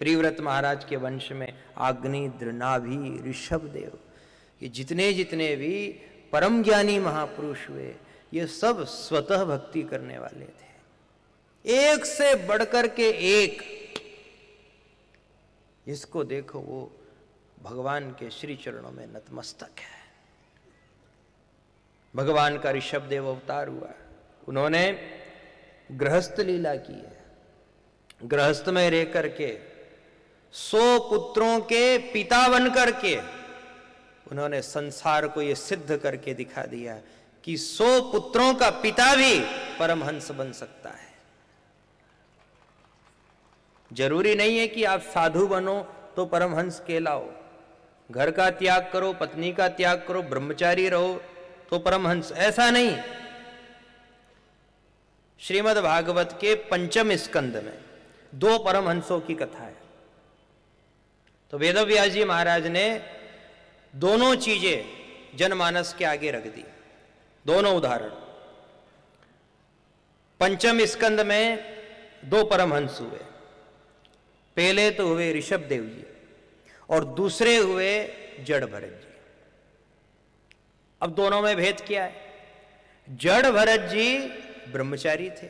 प्रिव्रत महाराज के वंश में आग्नेय, नाभि, ऋषभदेव, ये जितने जितने भी परम ज्ञानी महापुरुष हुए, ये सब स्वतः भक्ति करने वाले थे, एक से बढ़कर के एक। इसको देखो वो भगवान के श्री चरणों में नतमस्तक है। भगवान का ऋषभदेव अवतार हुआ, उन्होंने गृहस्थ लीला की है। गृहस्थ में रह करके 100 पुत्रों के पिता बन करके उन्होंने संसार को यह सिद्ध करके दिखा दिया कि 100 पुत्रों का पिता भी परमहंस बन सकता है। जरूरी नहीं है कि आप साधु बनो तो परमहंस कहलाओ, घर का त्याग करो, पत्नी का त्याग करो, ब्रह्मचारी रहो तो परमहंस, ऐसा नहीं। श्रीमद् भागवत के 5वें स्कंद में 2 परमहंसों की कथा है। तो वेदव्यास जी महाराज ने दोनों चीजें जनमानस के आगे रख दी, दोनों उदाहरण। 5वें स्कंद में 2 परमहंस हुए। पहले तो हुए ऋषभदेव जी और दूसरे हुए जड़ भरत जी। अब दोनों में भेद क्या है? जड़ भरत जी ब्रह्मचारी थे,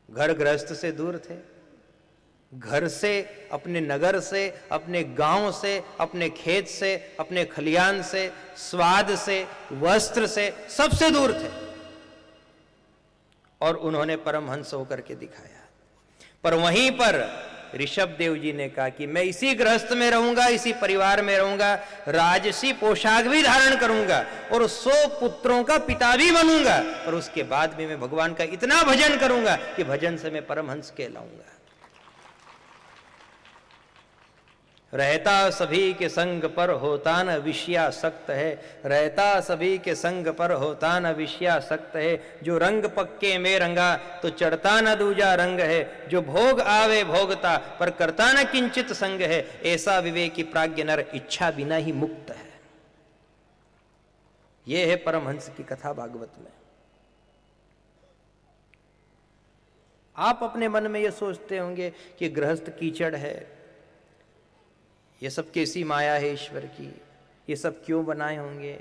घर गृहस्थ से दूर थे, घर से, अपने नगर से, अपने गांव से, अपने खेत से, अपने खलियान से, स्वाद से, वस्त्र से, सबसे दूर थे, और उन्होंने परमहंस होकर के दिखाया। पर वहीं पर ऋषभदेव जी ने कहा कि मैं इसी गृहस्थ में रहूंगा, इसी परिवार में रहूंगा, राजसी पोशाक भी धारण करूंगा और 100 पुत्रों का पिता भी बनूंगा, और उसके बाद भी मैं भगवान का इतना भजन करूंगा कि भजन से मैं परमहंस कहलाऊंगा। रहता सभी के संग पर होता न विषयासक्त है, रहता सभी के संग पर होता न विषयासक्त है, जो रंग पक्के में रंगा तो चढ़ता न दूजा रंग है, जो भोग आवे भोगता पर करता न किंचित संग है, ऐसा विवेकी प्राज्ञ नर इच्छा बिना ही मुक्त है। यह है परमहंस की कथा भागवत में। आप अपने मन में यह सोचते होंगे कि गृहस्थ कीचड़ है, ये सब कैसी माया है ईश्वर की, ये सब क्यों बनाए होंगे।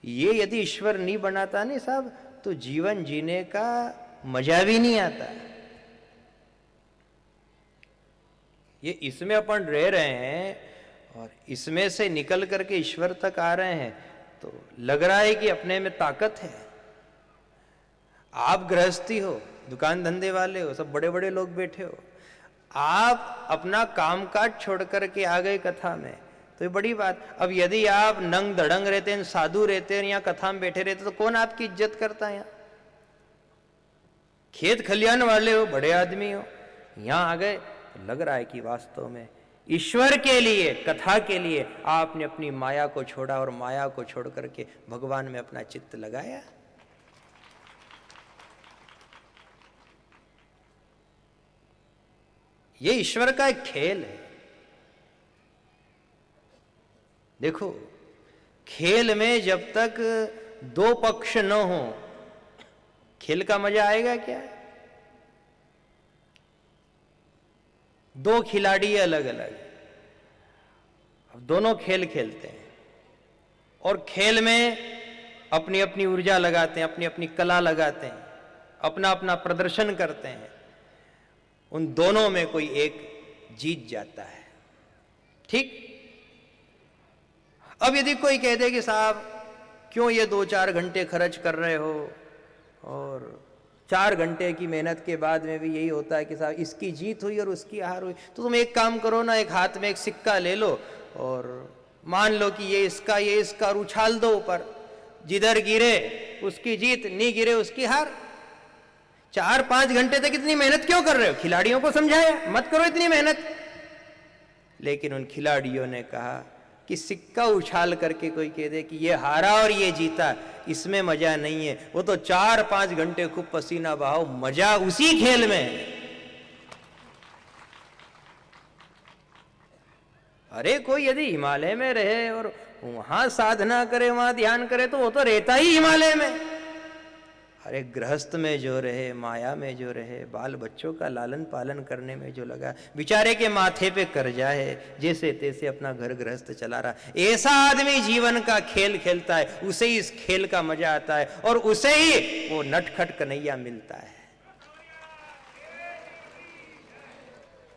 ये यदि ईश्वर नहीं बनाता नहीं साहब तो जीवन जीने का मजा भी नहीं आता। ये इसमें अपन रह रहे हैं और इसमें से निकल करके ईश्वर तक आ रहे हैं तो लग रहा है कि अपने में ताकत है। आप गृहस्थी हो, दुकान धंधे वाले हो, सब बड़े बड़े लोग बैठे हो, आप अपना कामकाज छोड़ करके आ गए कथा में तो ये बड़ी बात। अब यदि आप नंग धड़ंग रहते हैं, साधु रहते हैं, यहाँ कथा में बैठे रहते तो कौन आपकी इज्जत करता है? यहाँ खेत खलियान वाले हो, बड़े आदमी हो, यहाँ आ गए तो लग रहा है कि वास्तव में ईश्वर के लिए, कथा के लिए आपने अपनी माया को छोड़ा और माया को छोड़ करके भगवान में अपना चित्त लगाया। ये ईश्वर का एक खेल है। देखो, खेल में जब तक 2 पक्ष न हो खेल का मजा आएगा क्या? 2 खिलाड़ी अलग अलग, अब दोनों खेल खेलते हैं और खेल में अपनी अपनी ऊर्जा लगाते हैं, अपनी अपनी कला लगाते हैं, अपना अपना प्रदर्शन करते हैं। उन दोनों में कोई एक जीत जाता है, ठीक। अब यदि कोई कह दे कि साहब क्यों ये 2-4 घंटे खर्च कर रहे हो और 4 घंटे की मेहनत के बाद में भी यही होता है कि साहब इसकी जीत हुई और उसकी हार हुई, तो तुम एक काम करो ना, एक हाथ में एक सिक्का ले लो और मान लो कि ये इसका और उछाल दो ऊपर, जिधर गिरे उसकी जीत, नहीं गिरे उसकी हार। 4-5 घंटे तक इतनी मेहनत क्यों कर रहे हो? खिलाड़ियों को समझाया मत करो इतनी मेहनत। लेकिन उन खिलाड़ियों ने कहा कि सिक्का उछाल करके कोई कह दे कि ये हारा और ये जीता, इसमें मजा नहीं है। वो तो 4-5 घंटे खूब पसीना बहाओ, मजा उसी खेल में है। अरे कोई यदि हिमालय में रहे और वहां साधना करे, वहां ध्यान करे तो वो तो रहता ही हिमालय में। अरे गृहस्थ में जो रहे, माया में जो रहे, बाल बच्चों का लालन पालन करने में जो लगा, बेचारे के माथे पे कर्जा है, जैसे तैसे अपना घर गृहस्थ चला रहा। ऐसा आदमी जीवन का खेल खेलता है, उसे ही इस खेल का मजा आता है और उसे ही वो नटखट कन्हैया मिलता है।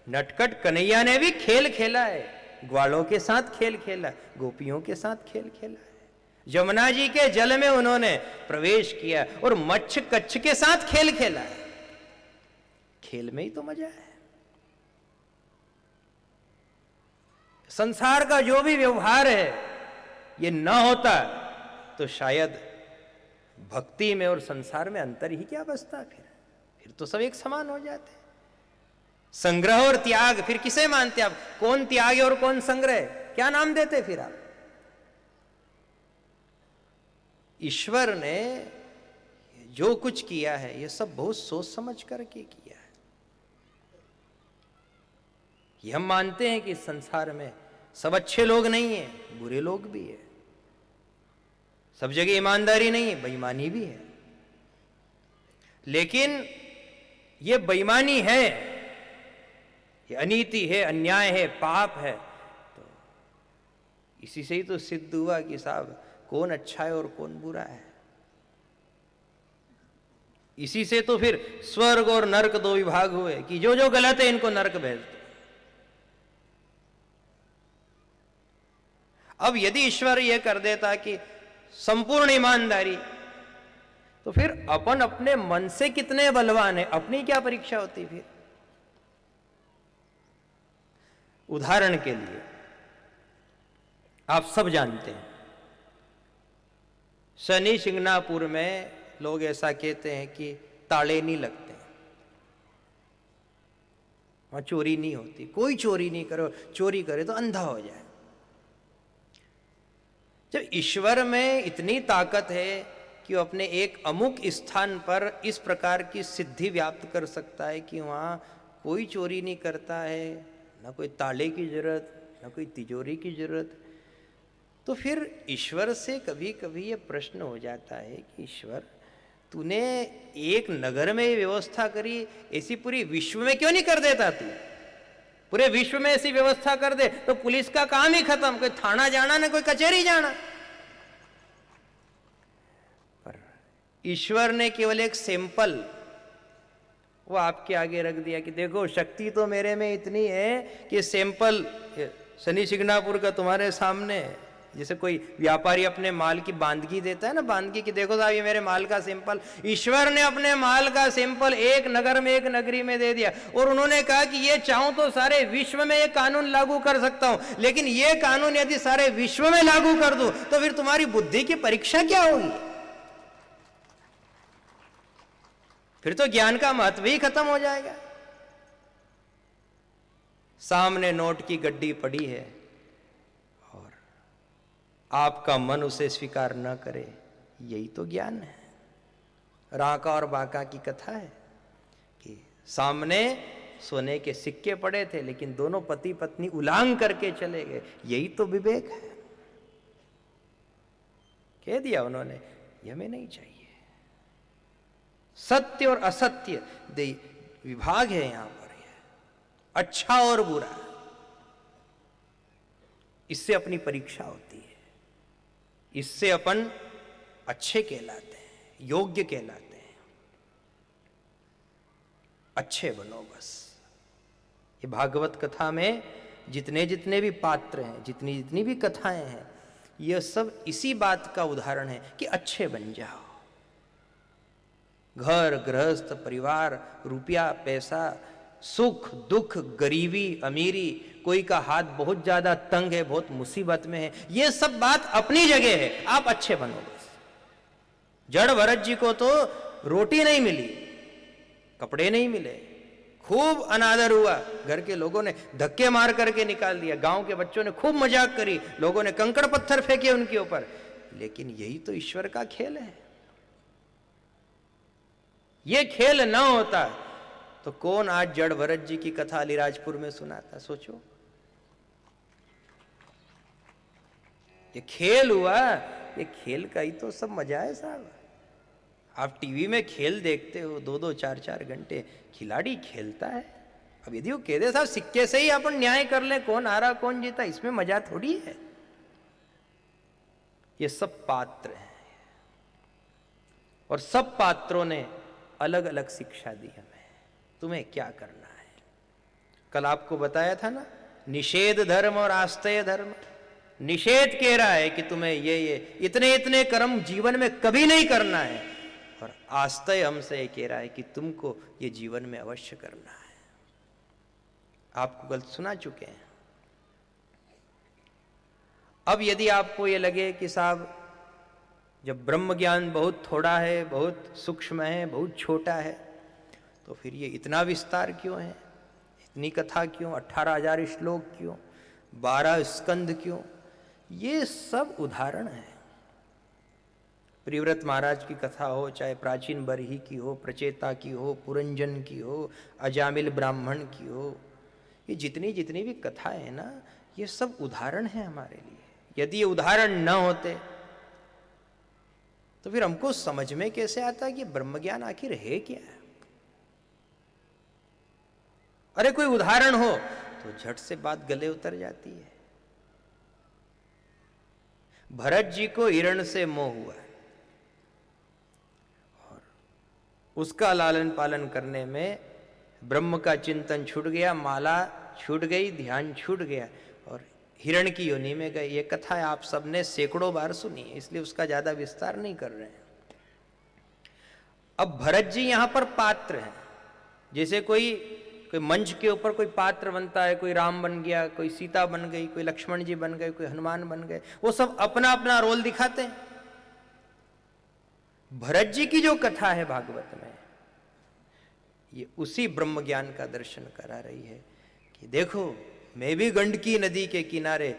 नटखट कन्हैया ने भी खेल खेला है, ग्वालों के साथ खेल खेला, गोपियों के साथ खेल खेला है, यमुना जी के जल में उन्होंने प्रवेश किया और मच्छ कच्छ के साथ खेल खेला है। खेल में ही तो मजा है। संसार का जो भी व्यवहार है, ये न होता तो शायद भक्ति में और संसार में अंतर ही क्या बचता। फिर तो सब एक समान हो जाते। संग्रह और त्याग फिर किसे मानते आप? कौन त्याग है और कौन संग्रह? क्या नाम देते फिर आप? ईश्वर ने जो कुछ किया है, ये सब बहुत सोच समझ करके किया है। ये हम मानते हैं कि संसार में सब अच्छे लोग नहीं हैं, बुरे लोग भी हैं। सब जगह ईमानदारी नहीं है, बेईमानी भी है। लेकिन ये बेईमानी है, ये अनीति है, अन्याय है, पाप है, तो इसी से ही तो सिद्ध हुआ कि साहब कौन अच्छा है और कौन बुरा है। इसी से तो फिर स्वर्ग और नरक दो विभाग हुए कि जो जो गलत है इनको नरक भेज दो। अब यदि ईश्वर यह कर देता कि संपूर्ण ईमानदारी, तो फिर अपन अपने मन से कितने बलवान है, अपनी क्या परीक्षा होती फिर? उदाहरण के लिए आप सब जानते हैं, शनि शिंगणापुर में लोग ऐसा कहते हैं कि ताले नहीं लगते, वहां चोरी नहीं होती, कोई चोरी नहीं करो, चोरी करे तो अंधा हो जाए। जब ईश्वर में इतनी ताकत है कि वो अपने एक अमुक स्थान पर इस प्रकार की सिद्धि व्याप्त कर सकता है कि वहां कोई चोरी नहीं करता है, ना कोई ताले की जरूरत, ना कोई तिजोरी की जरूरत, तो फिर ईश्वर से कभी कभी ये प्रश्न हो जाता है कि ईश्वर तूने एक नगर में व्यवस्था करी, ऐसी पूरी विश्व में क्यों नहीं कर देता? तू पूरे विश्व में ऐसी व्यवस्था कर दे तो पुलिस का काम ही खत्म, कोई थाना जाना ना कोई कचहरी जाना। पर ईश्वर ने केवल एक सैंपल वो आपके आगे रख दिया कि देखो शक्ति तो मेरे में इतनी है कि सैंपल शनि शिंगणापुर का तुम्हारे सामने है। जैसे कोई व्यापारी अपने माल की बांदगी देता है ना, बांदगी कि देखो साहब ये मेरे माल का सैंपल। ईश्वर ने अपने माल का सैंपल एक नगर में, एक नगरी में दे दिया और उन्होंने कहा कि ये चाहूं तो सारे विश्व में ये कानून लागू कर सकता हूं, लेकिन ये कानून यदि सारे विश्व में लागू कर दूं तो फिर तुम्हारी बुद्धि की परीक्षा क्या होगी? फिर तो ज्ञान का महत्व ही खत्म हो जाएगा। सामने नोट की गड्डी पड़ी है और आपका मन उसे स्वीकार न करे, यही तो ज्ञान है। राका और बाका की कथा है कि सामने सोने के सिक्के पड़े थे लेकिन दोनों पति पत्नी उलांग करके चले गए, यही तो विवेक है। कह दिया उन्होंने, ये हमें नहीं चाहिए। सत्य और असत्य विभाग है यहां पर, अच्छा और बुरा, इससे अपनी परीक्षा होती है। इससे अपन अच्छे कहलाते हैं, योग्य कहलाते हैं। अच्छे बनो बस। ये भागवत कथा में जितने जितने भी पात्र हैं, जितनी जितनी भी कथाएं हैं, ये सब इसी बात का उदाहरण है कि अच्छे बन जाओ। घर गृहस्थ परिवार, रुपया पैसा, सुख दुख, गरीबी अमीरी, कोई का हाथ बहुत ज्यादा तंग है, बहुत मुसीबत में है, ये सब बात अपनी जगह है। आप अच्छे बनो बस। जड़ भरत जी को तो रोटी नहीं मिली, कपड़े नहीं मिले, खूब अनादर हुआ, घर के लोगों ने धक्के मार करके निकाल दिया, गांव के बच्चों ने खूब मजाक करी, लोगों ने कंकड़ पत्थर फेंके उनके ऊपर। लेकिन यही तो ईश्वर का खेल है। ये खेल ना होता तो कौन आज जड़ भरत जी की कथा अलीराजपुर में सुनाता? सोचो, ये खेल हुआ, ये खेल का ही तो सब मजा है साहब। आप टीवी में खेल देखते हो 2-2 4-4 घंटे, खिलाड़ी खेलता है। अब यदि वो कह दे साहब सिक्के से ही अपन न्याय कर ले कौन हारा कौन जीता, इसमें मजा थोड़ी है। ये सब पात्र हैं और सब पात्रों ने अलग अलग शिक्षा दी हमें, तुम्हें क्या करना है। कल आपको बताया था ना, निषेध धर्म और आस्तेय धर्म। निषेध कह रहा है कि तुम्हें ये इतने इतने कर्म जीवन में कभी नहीं करना है, और आस्तेय हमसे ये कह रहा है कि तुमको ये जीवन में अवश्य करना है। आपको गलत सुना चुके हैं। अब यदि आपको ये लगे कि साहब जब ब्रह्म ज्ञान बहुत थोड़ा है, बहुत सूक्ष्म है, बहुत छोटा है, तो फिर ये इतना विस्तार क्यों है, इतनी कथा क्यों, 18,000 श्लोक क्यों, 12 स्कंद क्यों, ये सब उदाहरण है। प्रिव्रत महाराज की कथा हो, चाहे प्राचीन बरही की हो, प्रचेता की हो, पुरंजन की हो, अजामिल ब्राह्मण की हो, ये जितनी जितनी भी कथाएं हैं ना, ये सब उदाहरण है हमारे लिए। यदि ये उदाहरण न होते तो फिर हमको समझ में कैसे आता कि ब्रह्मज्ञान आखिर है क्या। अरे कोई उदाहरण हो तो झट से बात गले उतर जाती है। भरत जी को हिरण से मोह हुआ और उसका लालन पालन करने में ब्रह्म का चिंतन छूट गया, माला छूट गई, ध्यान छूट गया और हिरण की योनि में गए। ये कथा आप सबने सैकड़ों बार सुनी है, इसलिए उसका ज्यादा विस्तार नहीं कर रहे हैं। अब भरत जी यहां पर पात्र हैं। जैसे कोई मंच के ऊपर कोई पात्र बनता है, कोई राम बन गया, कोई सीता बन गई, कोई लक्ष्मण जी बन गए, कोई हनुमान बन गए, वो सब अपना अपना रोल दिखाते हैं। भरत जी की जो कथा है भागवत में, ये उसी ब्रह्म ज्ञान का दर्शन करा रही है कि देखो मैं भी गंडकी नदी के किनारे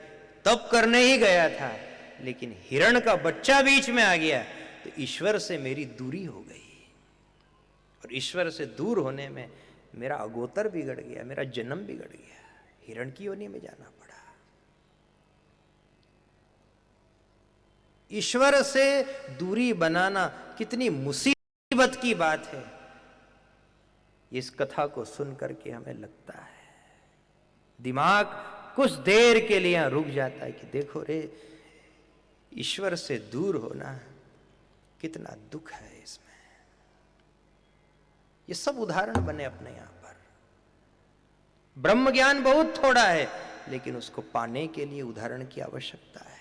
तप करने ही गया था, लेकिन हिरण का बच्चा बीच में आ गया तो ईश्वर से मेरी दूरी हो गई, और ईश्वर से दूर होने में मेरा अगोतर बिगड़ गया, मेरा जन्म बिगड़ गया, हिरण की योनि में जाना पड़ा। ईश्वर से दूरी बनाना कितनी मुसीबत की बात है, इस कथा को सुन करके हमें लगता है, दिमाग कुछ देर के लिए रुक जाता है कि देखो रे, ईश्वर से दूर होना कितना दुख है इसमें। ये सब उदाहरण बने अपने यहां पर। ब्रह्म ज्ञान बहुत थोड़ा है, लेकिन उसको पाने के लिए उदाहरण की आवश्यकता है।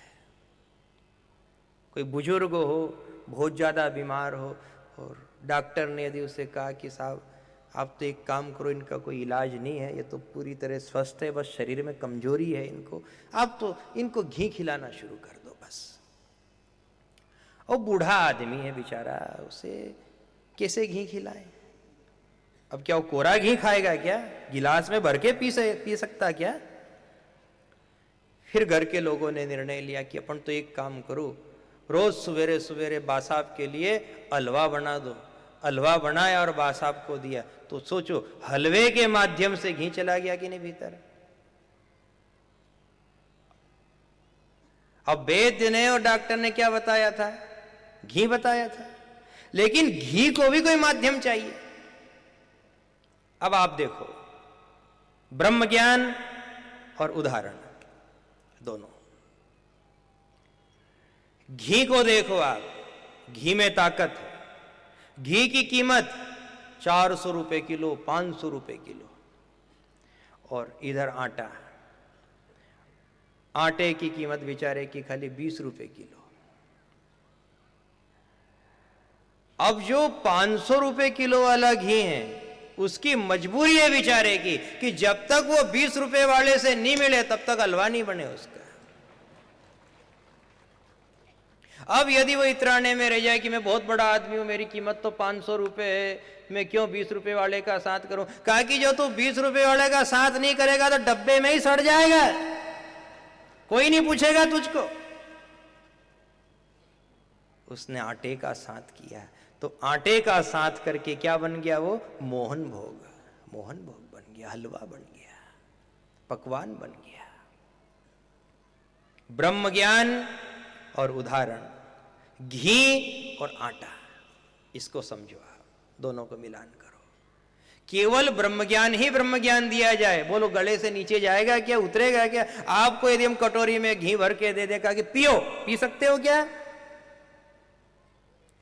कोई बुजुर्ग हो, बहुत ज्यादा बीमार हो, और डॉक्टर ने यदि उसे कहा कि साहब आप तो एक काम करो, इनका कोई इलाज नहीं है, ये तो पूरी तरह स्वस्थ है, बस शरीर में कमजोरी है इनको, आप तो इनको घी खिलाना शुरू कर दो बस। और बूढ़ा आदमी है बेचारा, उसे कैसे घी खिलाए? अब क्या वो कोरा घी खाएगा क्या? गिलास में भर के पी सकता क्या? फिर घर के लोगों ने निर्णय लिया कि अपन तो एक काम करो, रोज सवेरे सवेरे बासाब के लिए हलवा बना दो। हलवा बनाया और बासाब को दिया, तो सोचो हलवे के माध्यम से घी चला गया कि नहीं भीतर। अब वैद्य ने और डॉक्टर ने क्या बताया था? घी बताया था, लेकिन घी को भी कोई माध्यम चाहिए। अब आप देखो, ब्रह्म ज्ञान और उदाहरण दोनों। घी को देखो आप, घी में ताकत है। घी की कीमत 400 रुपए किलो, 500 रुपए किलो, और इधर आटा, आटे की कीमत बेचारे की खाली 20 रुपए किलो। अब जो 500 रुपए किलो वाला घी है, उसकी मजबूरी है बेचारे की कि जब तक वो 20 रुपए वाले से नहीं मिले तब तक हलवा नहीं बने उसका। अब यदि वो इतराने में रह जाए कि मैं बहुत बड़ा आदमी हूं, मेरी कीमत तो 500 रुपए है, मैं क्यों 20 रुपए वाले का साथ करूं? कहा कि जो तू 20 रुपए वाले का साथ नहीं करेगा तो डब्बे में ही सड़ जाएगा, कोई नहीं पूछेगा तुझको। उसने आटे का साथ किया, तो आटे का साथ करके क्या बन गया? वो मोहन भोग, मोहन भोग बन गया, हलवा बन गया, पकवान बन गया। ब्रह्म ज्ञान और उदाहरण, घी और आटा, इसको समझो, आप दोनों को मिलान करो। केवल ब्रह्म ज्ञान ही ब्रह्म ज्ञान दिया जाए, बोलो गले से नीचे जाएगा क्या, उतरेगा क्या? आपको यदि हम कटोरी में घी भर के दे कहा कि पियो, पी सकते हो क्या?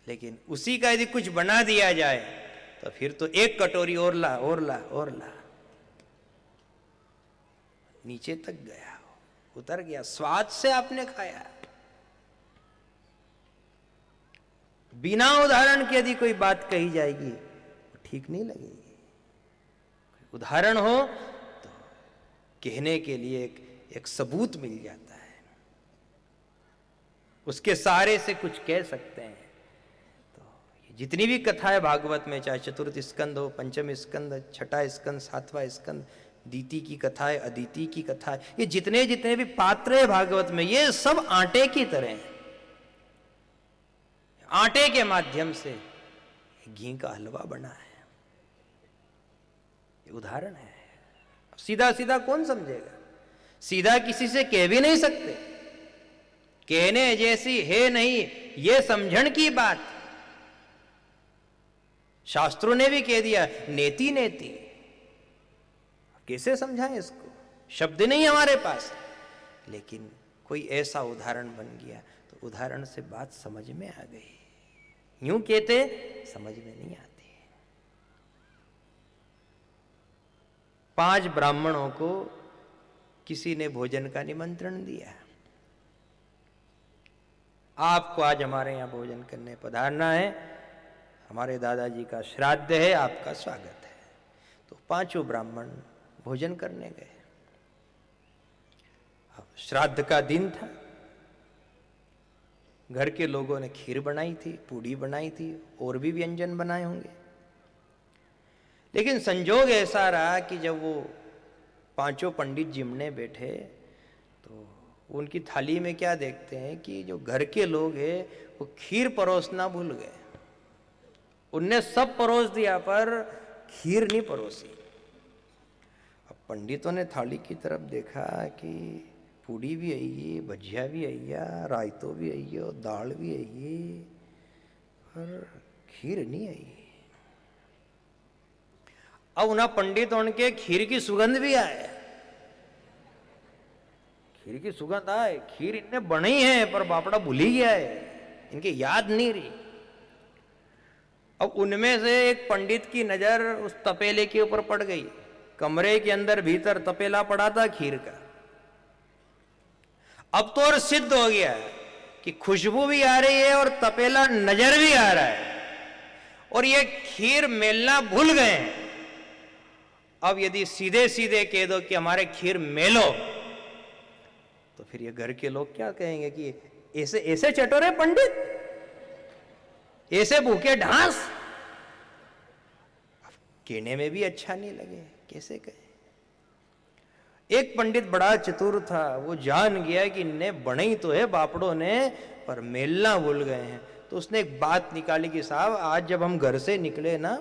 लेकिन उसी का यदि कुछ बना दिया जाए तो फिर तो एक कटोरी और ला और ला और ला, नीचे तक गया, उतर गया, स्वाद से आपने खाया। बिना उदाहरण के यदि कोई बात कही जाएगी ठीक नहीं लगेगी। उदाहरण हो तो कहने के लिए एक सबूत मिल जाता है, उसके सहारे से कुछ कह सकते हैं। तो जितनी भी कथा है भागवत में, चाहे चतुर्थ स्कंद हो, पंचम स्कंद, छठा स्कंद, सातवां स्कंद, दीति की कथा है, अदिति की कथा है, ये जितने जितने भी पात्र है भागवत में, ये सब आटे की तरह हैं। आटे के माध्यम से घी का हलवा बना है, ये उदाहरण है। सीधा सीधा कौन समझेगा? सीधा किसी से कह भी नहीं सकते, कहने जैसी है नहीं, ये समझण की बात। शास्त्रों ने भी कह दिया नेति नेति, कैसे समझाएं इसको? शब्द नहीं हमारे पास, लेकिन कोई ऐसा उदाहरण बन गया तो उदाहरण से बात समझ में आ गई। यूं कहते समझ में नहीं आती। 5 ब्राह्मणों को किसी ने भोजन का निमंत्रण दिया, आपको आज हमारे यहां भोजन करने पधारना है, हमारे दादाजी का श्राद्ध है, आपका स्वागत है। तो 5 ब्राह्मण भोजन करने गए। अब श्राद्ध का दिन था, घर के लोगों ने खीर बनाई थी, पूड़ी बनाई थी, और भी व्यंजन बनाए होंगे। लेकिन संजोग ऐसा रहा कि जब वो 5 पंडित जिमने बैठे तो उनकी थाली में क्या देखते हैं कि जो घर के लोग हैं वो खीर परोसना भूल गए। उनने सब परोस दिया पर खीर नहीं परोसी। अब पंडितों ने थाली की तरफ देखा कि पूड़ी भी आई है, भजिया भी आई है, रायतो भी आई है और दाल भी आई है, और खीर नहीं आई। अब उन्हें पंडितों के खीर की सुगंध भी आए, खीर की सुगंध आए, खीर इनने बनी है पर बापड़ा भूल ही गया है, इनके याद नहीं रही। अब उनमें से एक पंडित की नजर उस तपेले के ऊपर पड़ गई। कमरे के अंदर भीतर तपेला पड़ा था खीर का। अब तो और सिद्ध हो गया कि खुशबू भी आ रही है और तपेला नजर भी आ रहा है, और ये खीर मेलना भूल गए हैं। अब यदि सीधे सीधे कह दो कि हमारे खीर मेलो, तो फिर ये घर के लोग क्या कहेंगे कि ऐसे ऐसे चटोरे पंडित, ऐसे भूखे ढांस। कहने में भी अच्छा नहीं लगे, कैसे कहे। एक पंडित बड़ा चतुर था, वो जान गया कि ने बनी तो है बापड़ों ने पर मेलना भूल गए हैं। तो उसने एक बात निकाली कि साहब आज जब हम घर से निकले ना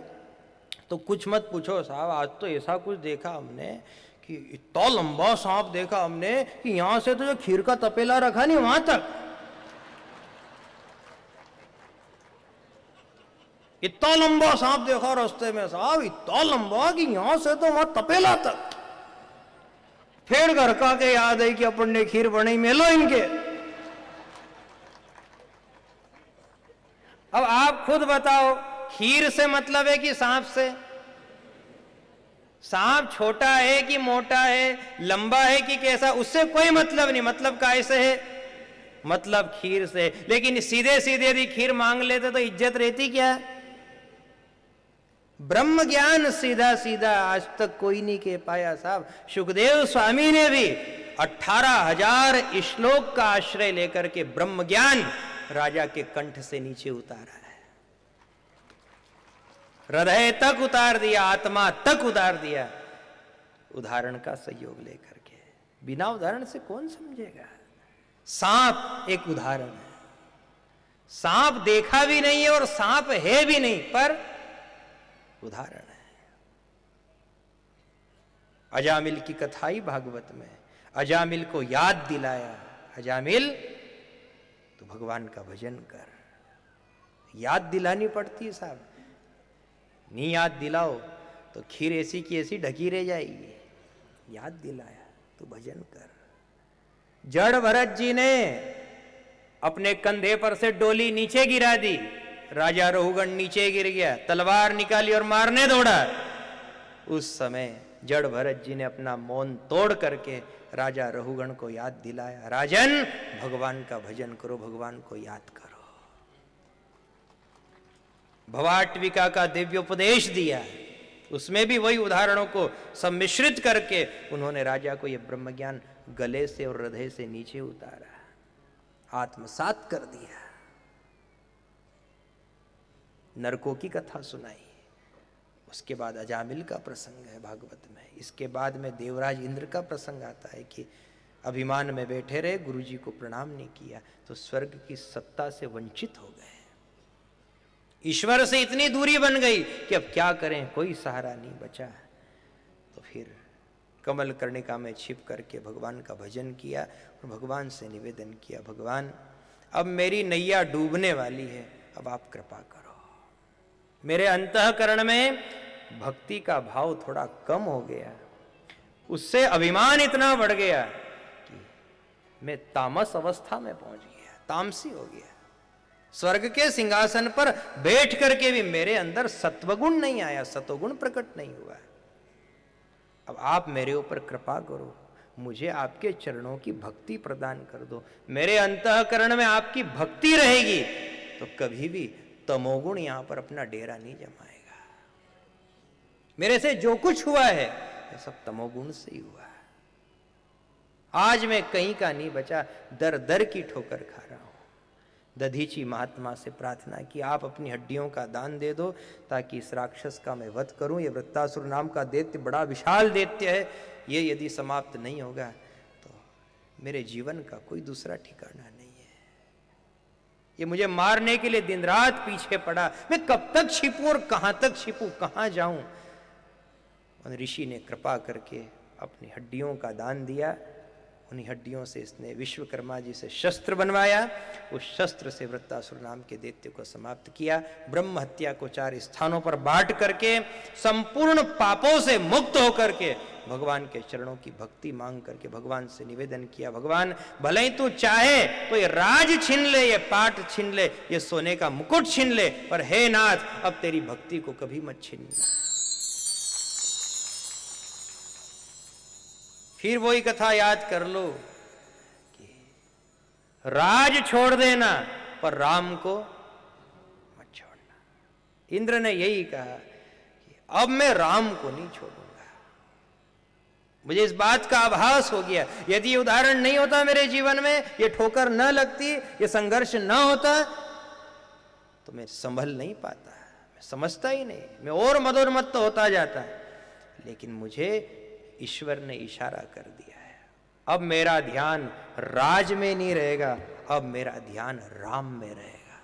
तो कुछ मत पूछो साहब, आज तो ऐसा कुछ देखा हमने कि इतना लंबा सांप देखा हमने कि यहां से तो जो खीर का तपेला रखा नहीं वहां तक, इतना लंबा सांप देखा रास्ते में साहब, इतना लंबा कि यहां से तो वहां तपेला तक। फिर घर का के याद है कि अपन ने खीर बनाई, मेलो इनके। अब आप खुद बताओ, खीर से मतलब है कि सांप से? सांप छोटा है कि मोटा है, लंबा है कि कैसा, उससे कोई मतलब नहीं। मतलब कैसे है? मतलब खीर से। लेकिन सीधे सीधे यदि खीर मांग लेते तो इज्जत रहती क्या? ब्रह्म ज्ञान सीधा सीधा आज तक कोई नहीं कह पाया साहब। सुखदेव स्वामी ने भी 18,000 श्लोक का आश्रय लेकर के ब्रह्म ज्ञान राजा के कंठ से नीचे उतारा है, हृदय तक उतार दिया, आत्मा तक उतार दिया, उदाहरण का सहयोग लेकर के। बिना उदाहरण से कौन समझेगा? सांप एक उदाहरण है। सांप देखा भी नहीं है और सांप है भी नहीं, पर उदाहरण है। अजामिल की कथा ही भागवत में, अजामिल को याद दिलाया, अजामिल तो भगवान का भजन कर, याद दिलानी पड़ती है साहब, नहीं याद दिलाओ तो खीर ऐसी की ऐसी ढकी रह जाएगी। याद दिलाया तो भजन कर। जड़ भरत जी ने अपने कंधे पर से डोली नीचे गिरा दी, राजा रहुगण नीचे गिर गया, तलवार निकाली और मारने दौड़ा। उस समय जड़ भरत जी ने अपना मौन तोड़ करके राजा रहुगण को याद दिलाया, राजन भगवान का भजन करो, भगवान को याद करो। भवाटविका का दिव्य उपदेश दिया, उसमें भी वही उदाहरणों को सम्मिश्रित करके उन्होंने राजा को यह ब्रह्म ज्ञान गले से और हृदय से नीचे उतारा, आत्मसात कर दिया। नरकों की कथा सुनाई, उसके बाद अजामिल का प्रसंग है भागवत में। इसके बाद में देवराज इंद्र का प्रसंग आता है कि अभिमान में बैठे रहे, गुरु जी को प्रणाम नहीं किया तो स्वर्ग की सत्ता से वंचित हो गए। ईश्वर से इतनी दूरी बन गई कि अब क्या करें, कोई सहारा नहीं बचा। तो फिर कमल कर्णिका में छिप करके भगवान का भजन किया और भगवान से निवेदन किया, भगवान अब मेरी नैया डूबने वाली है, अब आप कृपा करो। मेरे अंतःकरण में भक्ति का भाव थोड़ा कम हो गया, उससे अभिमान इतना बढ़ गया कि मैं तामस अवस्था में पहुंच गया, तामसी हो गया। स्वर्ग के सिंहासन पर बैठ करके भी मेरे अंदर सत्वगुण नहीं आया, सतोगुण प्रकट नहीं हुआ। अब आप मेरे ऊपर कृपा करो, मुझे आपके चरणों की भक्ति प्रदान कर दो। मेरे अंतःकरण में आपकी भक्ति रहेगी तो कभी भी तमोगुण यहां पर अपना डेरा नहीं जमाएगा। मेरे से जो कुछ हुआ है ये सब तमोगुण से ही हुआ है। आज मैं कहीं का नहीं बचा, दर दर की ठोकर खा रहा हूं। दधीची महात्मा से प्रार्थना की, आप अपनी हड्डियों का दान दे दो ताकि इस राक्षस का मैं वध करूं। ये वृत्तासुर नाम का दैत्य बड़ा विशाल दैत्य है, ये यदि समाप्त नहीं होगा तो मेरे जीवन का कोई दूसरा ठिकाना नहीं है। ये मुझे मारने के लिए दिन रात पीछे पड़ा, मैं कब तक छिपूं और कहां तक छिपूं, कहां जाऊं। उन ऋषि ने कृपा करके अपनी हड्डियों का दान दिया। उन्हीं हड्डियों से इसने विश्वकर्मा जी से शस्त्र बनवाया, उस शस्त्र से वृत्तासुर नाम के दैत्य को समाप्त किया। ब्रह्म हत्या को 4 स्थानों पर बांट करके संपूर्ण पापों से मुक्त होकर के भगवान के चरणों की भक्ति मांग करके भगवान से निवेदन किया, भगवान भले ही तू चाहे तो ये राज छीन ले, ये पाट छीन ले, ये सोने का मुकुट छीन ले, पर हे नाथ अब तेरी भक्ति को कभी मत छीनना। फिर वही कथा याद कर लो कि राज छोड़ देना पर राम को मत छोड़ना। इंद्र ने यही कहा कि अब मैं राम को नहीं छोड़ूंगा। मुझे इस बात का आभास हो गया, यदि ये उदाहरण नहीं होता मेरे जीवन में, ये ठोकर न लगती, ये संघर्ष न होता तो मैं संभल नहीं पाता, मैं समझता ही नहीं, मैं और मदोन्मत्त होता जाता। लेकिन मुझे ईश्वर ने इशारा कर दिया है, अब मेरा ध्यान राज में नहीं रहेगा, अब मेरा ध्यान राम में रहेगा।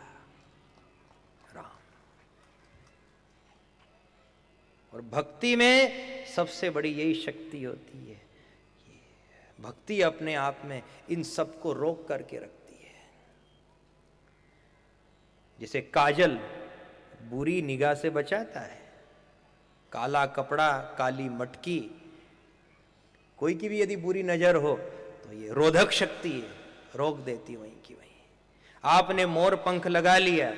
राम। और भक्ति में सबसे बड़ी यही शक्ति होती है, भक्ति अपने आप में इन सबको रोक करके रखती है। जैसे काजल बुरी निगाह से बचाता है, काला कपड़ा, काली मटकी, कोई की भी यदि बुरी नजर हो तो ये रोधक शक्ति है, रोक देती वहीं की वहीं। आपने मोर पंख लगा लिया,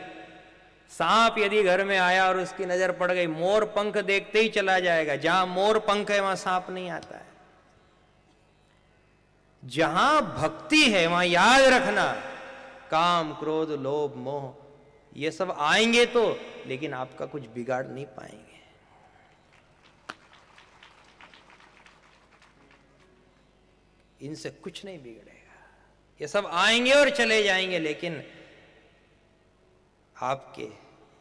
सांप यदि घर में आया और उसकी नजर पड़ गई, मोर पंख देखते ही चला जाएगा, जहां मोर पंख है वहां सांप नहीं आता है। जहां भक्ति है वहां याद रखना, काम क्रोध लोभ मोह ये सब आएंगे तो, लेकिन आपका कुछ बिगाड़ नहीं पाएंगे। इनसे कुछ नहीं बिगड़ेगा, ये सब आएंगे और चले जाएंगे, लेकिन आपके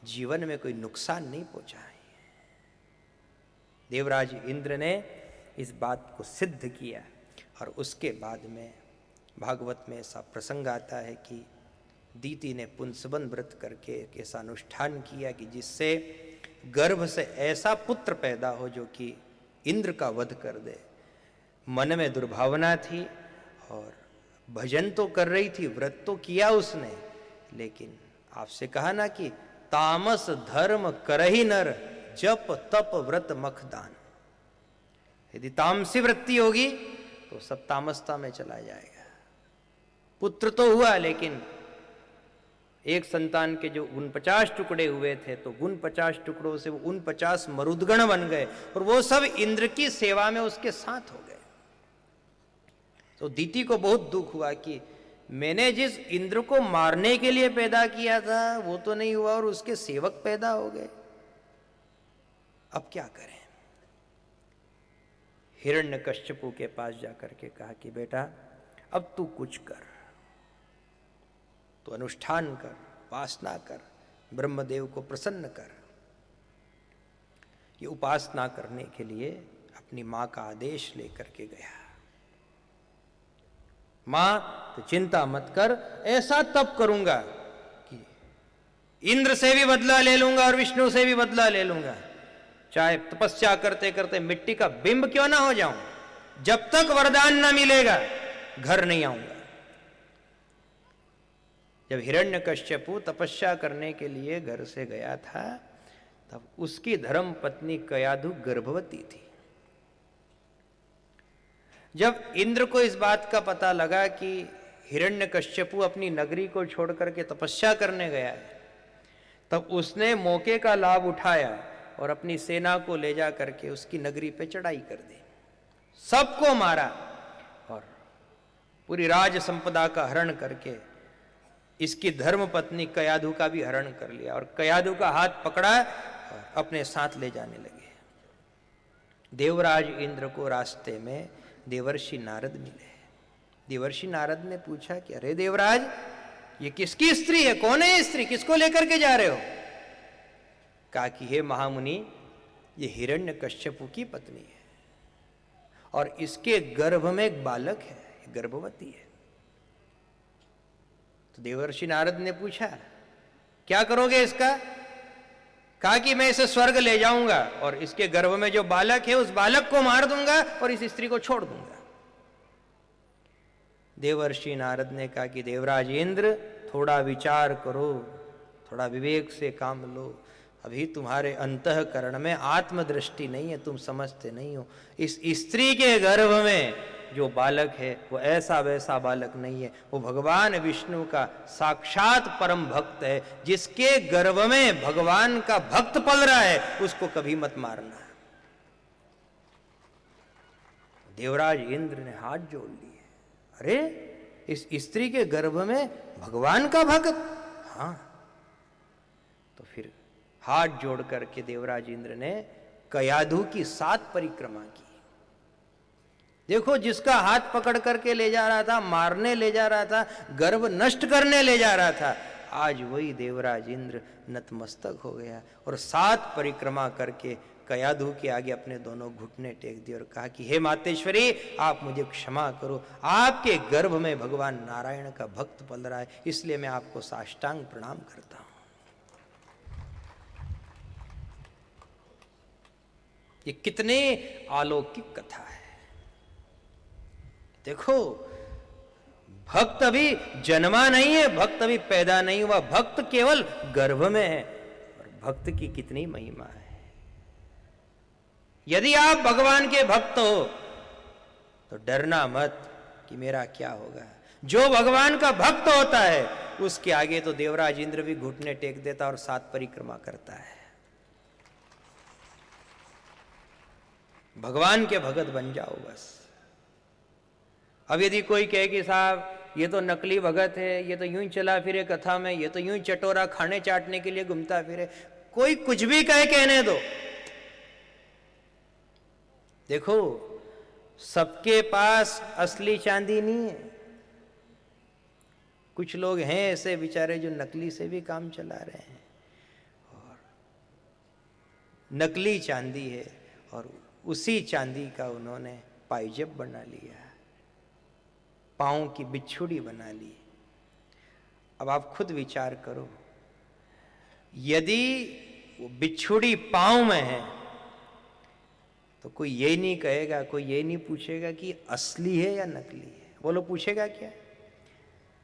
जीवन में कोई नुकसान नहीं पहुंचाएंगे। देवराज इंद्र ने इस बात को सिद्ध किया। और उसके बाद में भागवत में ऐसा प्रसंग आता है कि दीति ने पुंसवन व्रत करके एक ऐसा अनुष्ठान किया कि जिससे गर्भ से ऐसा पुत्र पैदा हो जो कि इंद्र का वध कर दे। मन में दुर्भावना थी और भजन तो कर रही थी, व्रत तो किया उसने, लेकिन आपसे कहा ना कि तामस धर्म करहि नर, जप तप व्रत मखदान। यदि तामसी वृत्ति होगी तो सब तामसता में चला जाएगा। पुत्र तो हुआ, लेकिन एक संतान के जो 49 टुकड़े हुए थे, तो 49 टुकड़ों से वो 49 मरुदगण बन गए, और वो सब इंद्र की सेवा में उसके साथ हो गए। तो दीति को बहुत दुख हुआ कि मैंने जिस इंद्र को मारने के लिए पैदा किया था वो तो नहीं हुआ, और उसके सेवक पैदा हो गए। अब क्या करें? हिरण्यकश्यपु के पास जाकर के कहा कि बेटा अब तू कुछ कर, तो अनुष्ठान कर, उपासना कर, ब्रह्मदेव को प्रसन्न कर। ये उपासना करने के लिए अपनी मां का आदेश लेकर के गया। मां तो चिंता मत कर, ऐसा तब करूंगा कि इंद्र से भी बदला ले लूंगा और विष्णु से भी बदला ले लूंगा, चाहे तपस्या करते करते मिट्टी का बिंब क्यों ना हो जाऊं, जब तक वरदान ना मिलेगा घर नहीं आऊंगा। जब हिरण्यकश्यपु तपस्या करने के लिए घर से गया था, तब उसकी धर्म पत्नी कयाधु गर्भवती थी। जब इंद्र को इस बात का पता लगा कि हिरण्यकश्यपु अपनी नगरी को छोड़ करके तपस्या करने गया है, तब उसने मौके का लाभ उठाया और अपनी सेना को ले जा करके उसकी नगरी पे चढ़ाई कर दी, सबको मारा और पूरी राज संपदा का हरण करके इसकी धर्म पत्नी कयाधु का भी हरण कर लिया, और कयाधु का हाथ पकड़ा और अपने साथ ले जाने लगे। देवराज इंद्र को रास्ते में देवर्षि नारद मिले। देवर्षि नारद ने पूछा कि अरे देवराज, ये किसकी स्त्री है, कौन है ये स्त्री, किसको लेकर के जा रहे हो? कहा कि हे महामुनि, ये हिरण्यकश्यपु की पत्नी है और इसके गर्भ में एक बालक है, गर्भवती है। तो देवर्षि नारद ने पूछा क्या करोगे इसका? कहा कि मैं इसे स्वर्ग ले जाऊंगा और इसके गर्भ में जो बालक है उस बालक को मार दूंगा और इस स्त्री को छोड़ दूंगा। देवर्षि नारद ने कहा कि देवराज इंद्र, थोड़ा विचार करो, थोड़ा विवेक से काम लो, अभी तुम्हारे अंतःकरण में आत्मदृष्टि नहीं है, तुम समझते नहीं हो। इस स्त्री के गर्भ में जो बालक है वो ऐसा वैसा बालक नहीं है, वो भगवान विष्णु का साक्षात परम भक्त है, जिसके गर्भ में भगवान का भक्त पल रहा है, उसको कभी मत मारना। देवराज इंद्र ने हाथ जोड़ लिए, अरे इस स्त्री के गर्भ में भगवान का भक्त? हाँ। तो फिर हाथ जोड़ करके देवराज इंद्र ने कयाधु की 7 परिक्रमा की। देखो, जिसका हाथ पकड़ करके ले जा रहा था, मारने ले जा रहा था, गर्भ नष्ट करने ले जा रहा था, आज वही देवराज इंद्र नतमस्तक हो गया और 7 परिक्रमा करके कयाधु के आगे अपने दोनों घुटने टेक दिए और कहा कि हे मातेश्वरी, आप मुझे क्षमा करो, आपके गर्भ में भगवान नारायण का भक्त पल रहा है, इसलिए मैं आपको साष्टांग प्रणाम करता हूं। ये कितने अलौकिक कथा है। देखो, भक्त अभी जन्मा नहीं है, भक्त अभी पैदा नहीं हुआ, भक्त केवल गर्भ में है, और भक्त की कितनी महिमा है। यदि आप भगवान के भक्त हो तो डरना मत कि मेरा क्या होगा। जो भगवान का भक्त होता है उसके आगे तो देवराज इंद्र भी घुटने टेक देता और 7 परिक्रमा करता है। भगवान के भगत बन जाओ बस। अब यदि कोई कहे कि साहब ये तो नकली भगत है, ये तो यूं ही चला फिरे कथा में, ये तो यूं ही चटोरा खाने चाटने के लिए घूमता फिरे, कोई कुछ भी कहे, कहने दो। देखो, सबके पास असली चांदी नहीं है। कुछ लोग हैं ऐसे बेचारे जो नकली से भी काम चला रहे हैं, और नकली चांदी है और उसी चांदी का उन्होंने पायजेब बना लिया, पांव की बिच्छुड़ी बना ली। अब आप खुद विचार करो, यदि वो बिच्छुड़ी पांव में है तो कोई ये नहीं कहेगा, कोई ये नहीं पूछेगा कि असली है या नकली है। बोलो, पूछेगा क्या?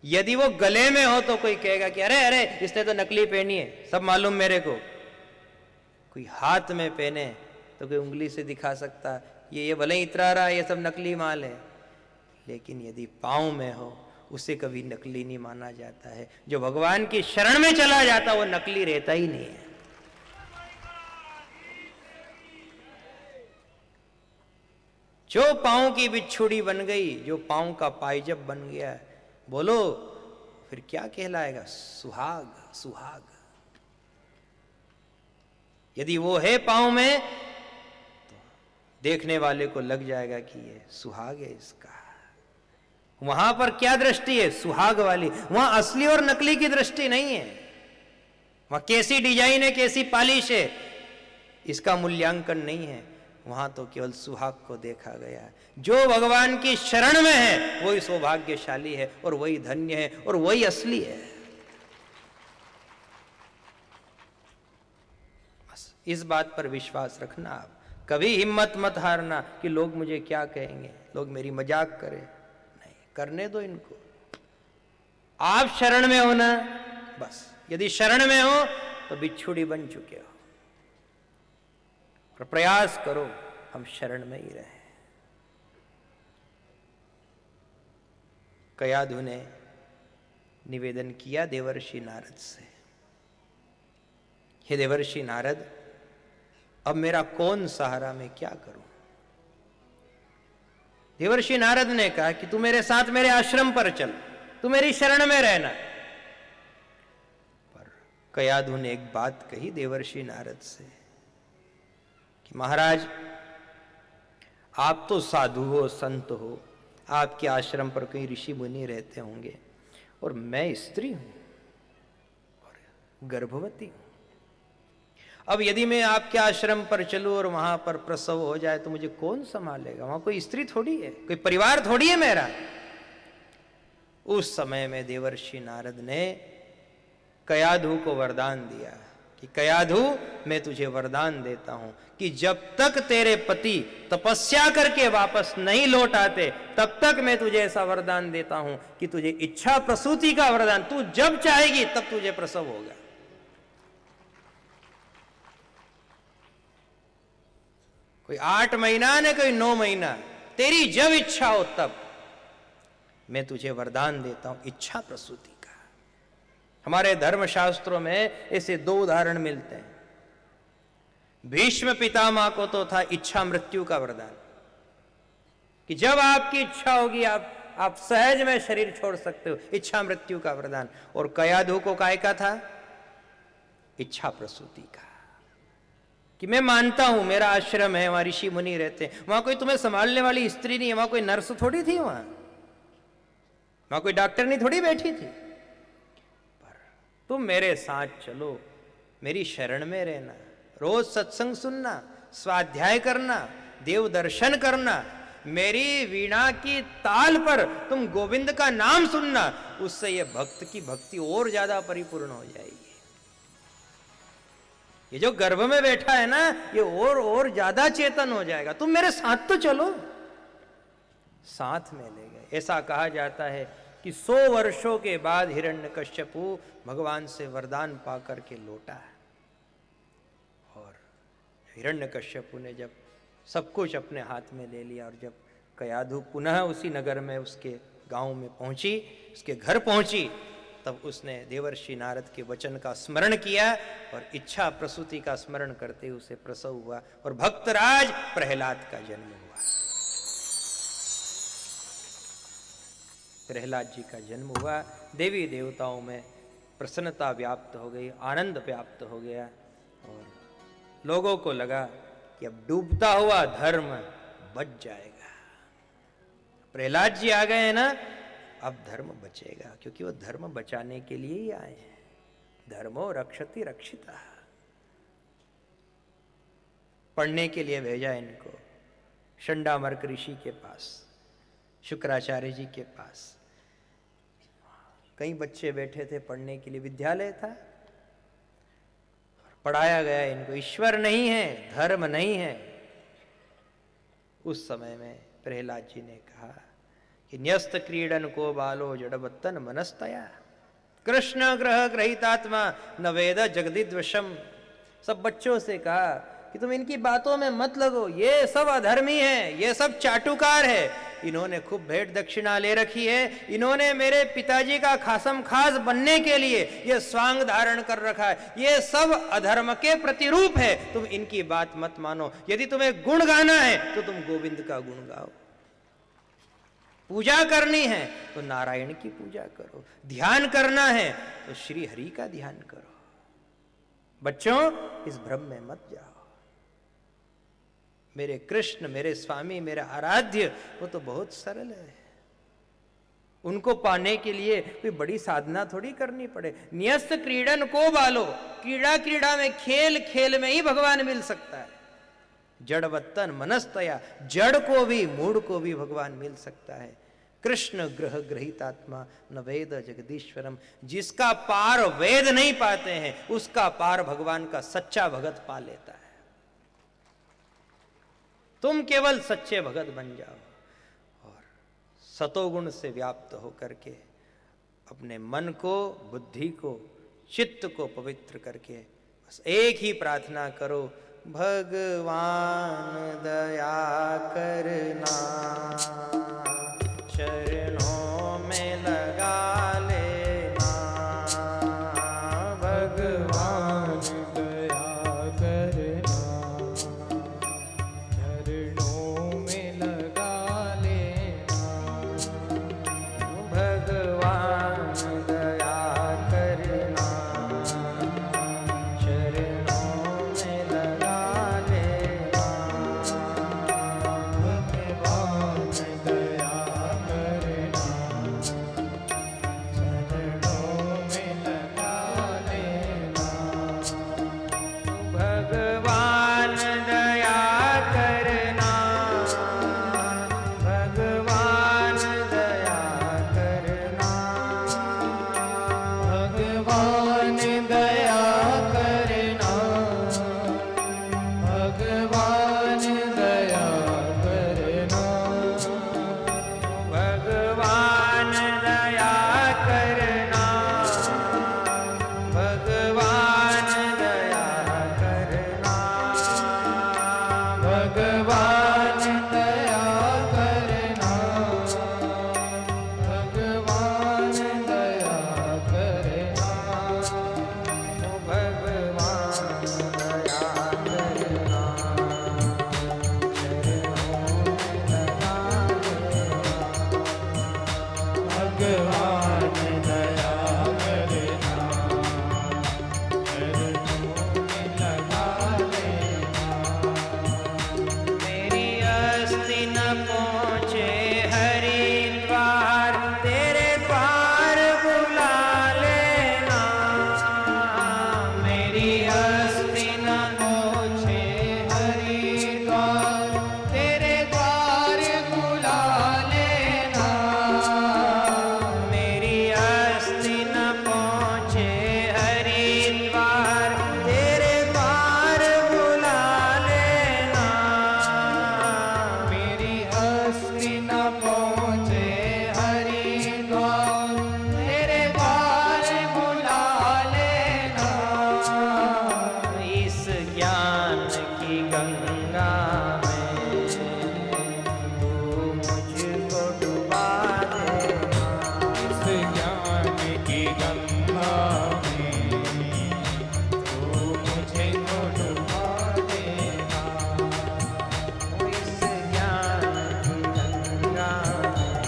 यदि वो गले में हो तो कोई कहेगा कि अरे अरे इसने तो नकली पहनी है, सब मालूम मेरे को। कोई हाथ में पहने तो कोई उंगली से दिखा सकता ये भले ही इतरा रहा है, ये सब नकली माल है। लेकिन यदि पांव में हो उसे कभी नकली नहीं माना जाता है। जो भगवान की शरण में चला जाता वो नकली रहता ही नहीं है। जो पांव की बिच्छुड़ी बन गई, जो पांव का पायजब बन गया, बोलो फिर क्या कहलाएगा? सुहाग। सुहाग यदि वो है पांव में तो देखने वाले को लग जाएगा कि ये सुहाग है इसका। वहां पर क्या दृष्टि है? सुहाग वाली। वहां असली और नकली की दृष्टि नहीं है। वहां कैसी डिजाइन है, कैसी पॉलिश है, इसका मूल्यांकन नहीं है। वहां तो केवल सुहाग को देखा गया। जो भगवान की शरण में है वही सौभाग्यशाली है और वही धन्य है और वही असली है। बस इस बात पर विश्वास रखना। आप कभी हिम्मत मत हारना कि लोग मुझे क्या कहेंगे, लोग मेरी मजाक करें। नहीं, करने दो इनको। आप शरण में हो ना, बस। यदि शरण में हो तो बिच्छुड़ी बन चुके हो। और प्रयास करो हम शरण में ही रहें। कयाधु ने निवेदन किया देवर्षि नारद से, हे देवर्षि नारद, अब मेरा कौन सहारा, मैं क्या करूं? देवर्षि नारद ने कहा कि तू मेरे साथ मेरे आश्रम पर चल, तू मेरी शरण में रहना। पर कयाधु ने एक बात कही देवर्षि नारद से कि महाराज, आप तो साधु हो, संत हो, आपके आश्रम पर कई ऋषि मुनि रहते होंगे, और मैं स्त्री हूं और गर्भवती हूं। अब यदि मैं आपके आश्रम पर चलूं और वहां पर प्रसव हो जाए तो मुझे कौन संभालेगा? वहां कोई स्त्री थोड़ी है, कोई परिवार थोड़ी है मेरा। उस समय में देवर्षि नारद ने कयाधु को वरदान दिया कि कयाधु, मैं तुझे वरदान देता हूं कि जब तक तेरे पति तपस्या करके वापस नहीं लौट आते तब तक मैं तुझे ऐसा वरदान देता हूं कि तुझे इच्छा प्रसूति का वरदान, तू जब चाहेगी तब तुझे प्रसव होगा। कोई 8 महीना न कोई 9 महीना, तेरी जब इच्छा हो तब मैं तुझे वरदान देता हूं इच्छा प्रसूति का। हमारे धर्मशास्त्रों में ऐसे 2 उदाहरण मिलते हैं। भीष्म पितामह को तो था इच्छा मृत्यु का वरदान कि जब आपकी इच्छा होगी आप सहज में शरीर छोड़ सकते हो, इच्छा मृत्यु का वरदान। और कयाधु को काय का था? इच्छा प्रसूति का, कि मैं मानता हूं मेरा आश्रम है, वहां ऋषि मुनि रहते हैं, वहां कोई तुम्हें संभालने वाली स्त्री नहीं है, वहां कोई नर्स थोड़ी थी, वहां कोई डॉक्टरनी थोड़ी बैठी थी। तुम मेरे साथ चलो, मेरी शरण में रहना, रोज सत्संग सुनना, स्वाध्याय करना, देव दर्शन करना, मेरी वीणा की ताल पर तुम गोविंद का नाम सुनना, उससे ये भक्त की भक्ति और ज्यादा परिपूर्ण हो जाएगी। ये जो गर्भ में बैठा है ना, ये और ज्यादा चेतन हो जाएगा। तुम मेरे साथ तो चलो। साथ में ले गए। ऐसा कहा जाता है कि 100 वर्षों के बाद हिरण्यकश्यपु भगवान से वरदान पा करके लौटा है। और हिरण्यकश्यपु ने जब सब कुछ अपने हाथ में ले लिया और जब कयाधु पुनः उसी नगर में उसके गांव में पहुंची, उसके घर पहुंची, तब उसने देवर्षि नारद के वचन का स्मरण किया और इच्छा प्रसूति का स्मरण करते हुए उसे प्रसव हुआ और भक्तराज प्रहलाद का जन्म हुआ। प्रहलाद जी का जन्म हुआ। देवी देवताओं में प्रसन्नता व्याप्त हो गई, आनंद व्याप्त हो गया और लोगों को लगा कि अब डूबता हुआ धर्म बच जाएगा। प्रहलाद जी आ गए हैं ना, अब धर्म बचेगा, क्योंकि वो धर्म बचाने के लिए ही आए हैं। धर्मो रक्षति रक्षिता। पढ़ने के लिए भेजा इनको शंडामर्क ऋषि के पास, शुक्राचार्य जी के पास। कई बच्चे बैठे थे पढ़ने के लिए, विद्यालय था, पढ़ाया गया इनको। ईश्वर नहीं है, धर्म नहीं है। उस समय में प्रहलाद जी ने कहा कि न्यस्त क्रीडन को बालो जड़वत्तन मनस्तया, कृष्ण ग्रह ग्रहितात्मा न वेद जगदिद्वशम। सब बच्चों से कहा कि तुम इनकी बातों में मत लगो, ये सब अधर्मी है, ये सब चाटुकार है, इन्होंने खूब भेंट दक्षिणा ले रखी है, इन्होंने मेरे पिताजी का खासम खास बनने के लिए ये स्वांग धारण कर रखा है, ये सब अधर्म के प्रतिरूप है, तुम इनकी बात मत मानो। यदि तुम्हें गुण गाना है तो तुम गोविंद का गुण गाओ, पूजा करनी है तो नारायण की पूजा करो, ध्यान करना है तो श्री हरि का ध्यान करो। बच्चों, इस भ्रम में मत जाओ। मेरे कृष्ण, मेरे स्वामी, मेरा आराध्य, वो तो बहुत सरल है, उनको पाने के लिए कोई बड़ी साधना थोड़ी करनी पड़े। न्यस्त क्रीडन को बालो, क्रीड़ा क्रीड़ा में, खेल खेल में ही भगवान मिल सकता है। जड़वत्तन मनस्तया, जड़ को भी मूड को भी भगवान मिल सकता है। कृष्ण ग्रह ग्रहितात्मा न वेद जगदीश्वरम, जिसका पार वेद नहीं पाते हैं उसका पार भगवान का सच्चा भगत पा लेता है। तुम केवल सच्चे भगत बन जाओ और सतोगुण से व्याप्त होकर के अपने मन को, बुद्धि को, चित्त को पवित्र करके बस एक ही प्रार्थना करो, भगवान दया करना, चरणों में लगा लेना, भगवान दया करना, चरणों में लगा लेना, भगवान दया करना, चरणों में लगा लेना, भगवान दया करना, चरणों में लगा लेना, भगवान दया करना, भगवान दया करना, भगवान दया करना, भगवान दया करना, भगवान दया करना, भगवान दया करना, भगवान दया करना, भगवान दया करना, भगवान दया करना, चरणों में लगा लेना, भगवान दया करना, चरणों में लगा लेना। मेरी अस्थि न पहुँचे हरिद्वार, तेरे द्वार बुला लेना, मेरी अस्थि न पहुँचे हरिद्वार, तेरे द्वार बुला लेना, मेरी अस्थि न पहुँचे हरिद्वार, तेरे द्वार बुला लेना, मेरी अस्थि न पहुँचे हरिद्वार, तेरे द्वार बुला लेना, इस ज्ञान की गंगा में तू मुझको डुबा देना, इस ज्ञान की गंगा में तू मुझको डुबा देना, इस ज्ञान की गंगा में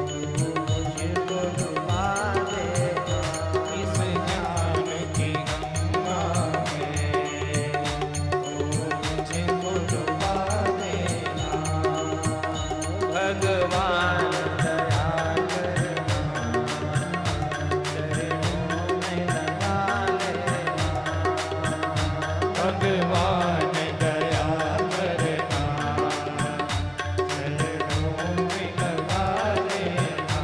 तू मुझको डुबा देना, इस ज्ञान की गंगा में तू मुझको डुबा देना, भगवान दया करना, चरणों में लगा लेना, भगवान दया करना, चरणों में लगा लेना,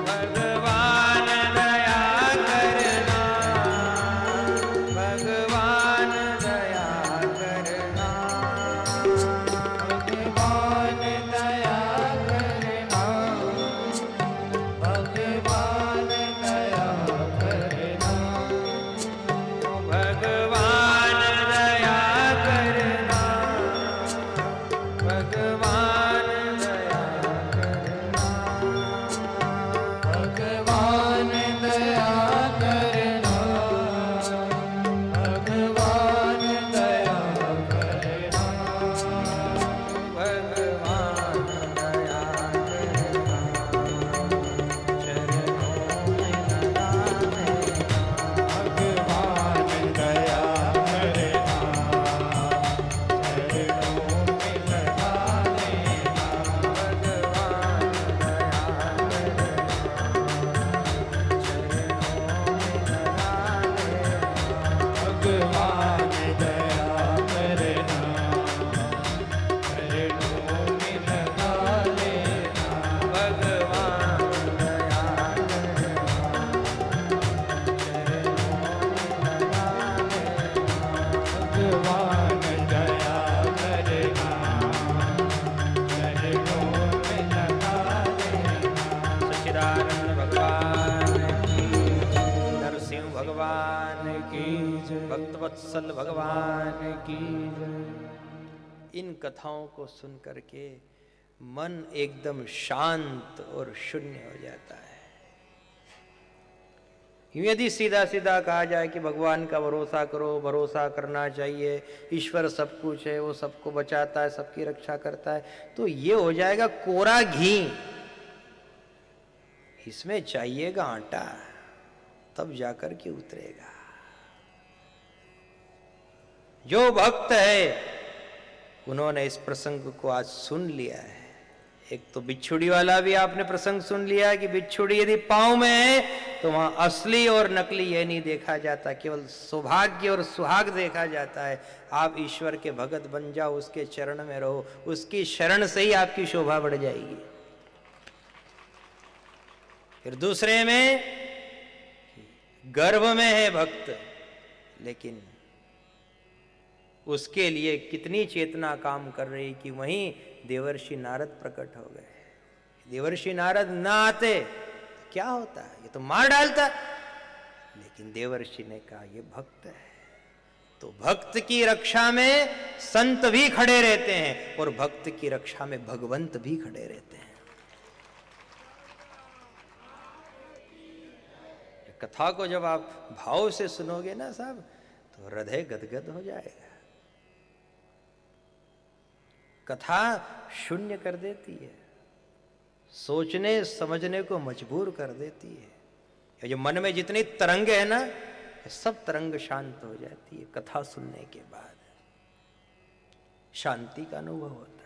भगवान दया करना, भगवान दया करना, भगवान दया भगवान दया करना, भगवान दया करना, भगवान दया करना, भगवान दया करना, चरणों में लगा देना, भगवान दया करना, चरणों में लगा देना, भगवान दया भगवान दया करना, चरणों में लगा लेना, भगवान दया भगवान दया करना, चरणों में लगा लेना। सच्चिदानंद भगवान की, नरसिंह भगवान की, भक्तवत्सल भगवान की। इन कथाओं को सुन करके मन एकदम शांत और शून्य हो जाता है। यदि सीधा सीधा कहा जाए कि भगवान का भरोसा करो, भरोसा करना चाहिए, ईश्वर सब कुछ है, वो सबको बचाता है, सबकी रक्षा करता है, तो ये हो जाएगा कोरा घी। इसमें चाहिएगा आटा, तब जाकर के उतरेगा। जो भक्त है उन्होंने इस प्रसंग को आज सुन लिया है। एक तो बिच्छुड़ी वाला भी आपने प्रसंग सुन लिया कि बिच्छुड़ी यदि पांव में है तो वहां असली और नकली ये नहीं देखा जाता, केवल सौभाग्य और सुहाग देखा जाता है। आप ईश्वर के भगत बन जाओ, उसके चरण में रहो, उसकी शरण से ही आपकी शोभा बढ़ जाएगी। फिर दूसरे में गर्भ में है भक्त, लेकिन उसके लिए कितनी चेतना काम कर रही कि वहीं देवर्षि नारद प्रकट हो गए। देवर्षि नारद ना आते तो क्या होता, ये तो मार डालता। लेकिन देवर्षि ने कहा ये भक्त है, तो भक्त की रक्षा में संत भी खड़े रहते हैं और भक्त की रक्षा में भगवंत भी खड़े रहते हैं। कथा को जब आप भाव से सुनोगे ना साहब, तो हृदय गदगद हो जाएगा। कथा शून्य कर देती है, सोचने समझने को मजबूर कर देती है। ये जो मन में जितनी तरंगे है ना, सब तरंग शांत हो जाती है कथा सुनने के बाद, शांति का अनुभव होता है।